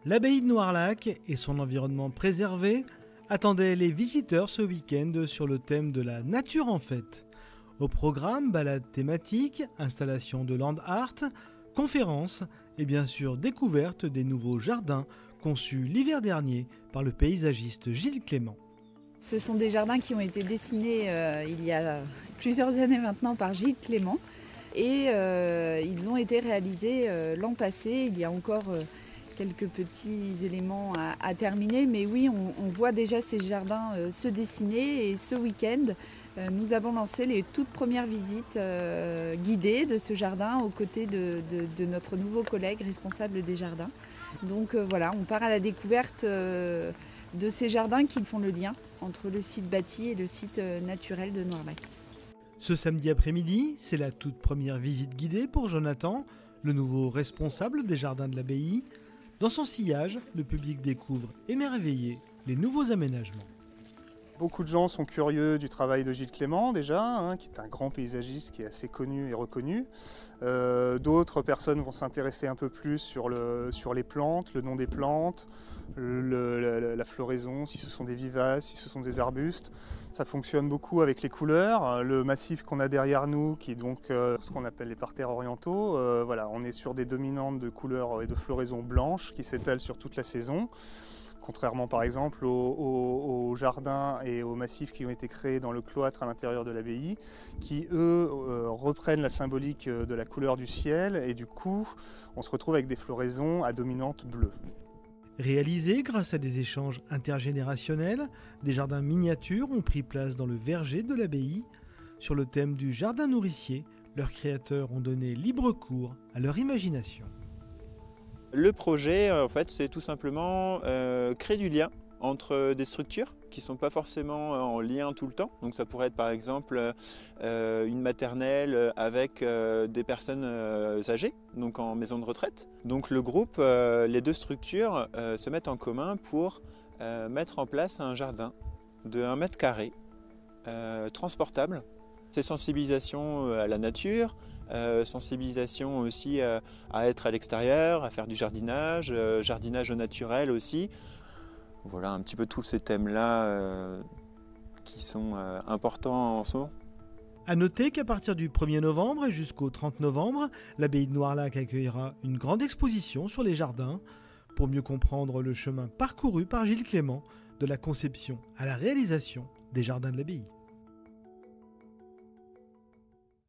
L'abbaye de Noirlac et son environnement préservé attendaient les visiteurs ce week-end sur le thème de la nature en fête. Au programme, balades thématiques, installations de land art, conférences et bien sûr découverte des nouveaux jardins conçus l'hiver dernier par le paysagiste Gilles Clément. Ce sont des jardins qui ont été dessinés il y a plusieurs années maintenant par Gilles Clément et ils ont été réalisés l'an passé. Il y a encore quelques petits éléments à terminer, mais oui, on voit déjà ces jardins se dessiner et ce week-end, nous avons lancé les toutes premières visites guidées de ce jardin aux côtés de notre nouveau collègue responsable des jardins. Donc voilà, on part à la découverte de ces jardins qui font le lien entre le site bâti et le site naturel de Noirlac. Ce samedi après-midi, c'est la toute première visite guidée pour Jonathan, le nouveau responsable des jardins de l'abbaye. Dans son sillage, le public découvre émerveillé les nouveaux aménagements. Beaucoup de gens sont curieux du travail de Gilles Clément déjà, qui est un grand paysagiste qui est assez connu et reconnu. D'autres personnes vont s'intéresser un peu plus sur les plantes, le nom des plantes, la floraison, si ce sont des vivaces, si ce sont des arbustes. Ça fonctionne beaucoup avec les couleurs. Le massif qu'on a derrière nous, qui est donc ce qu'on appelle les parterres orientaux, on est sur des dominantes de couleurs et de floraison blanches qui s'étalent sur toute la saison. Contrairement par exemple aux jardins et aux massifs qui ont été créés dans le cloître à l'intérieur de l'abbaye, qui eux reprennent la symbolique de la couleur du ciel et du coup on se retrouve avec des floraisons à dominante bleue. Réalisés grâce à des échanges intergénérationnels, des jardins miniatures ont pris place dans le verger de l'abbaye. Sur le thème du jardin nourricier, leurs créateurs ont donné libre cours à leur imagination. Le projet, en fait, c'est tout simplement créer du lien entre des structures qui ne sont pas forcément en lien tout le temps. Donc ça pourrait être par exemple une maternelle avec des personnes âgées, donc en maison de retraite. Donc le groupe, les deux structures se mettent en commun pour mettre en place un jardin de 1 mètre carré, transportable. C'est sensibilisation à la nature, sensibilisation aussi à être à l'extérieur, à faire du jardinage, jardinage au naturel aussi. Voilà un petit peu tous ces thèmes-là qui sont importants en ce moment. A noter qu'à partir du 1er novembre et jusqu'au 30 novembre, l'abbaye de Noirlac accueillera une grande exposition sur les jardins pour mieux comprendre le chemin parcouru par Gilles Clément de la conception à la réalisation des jardins de l'abbaye.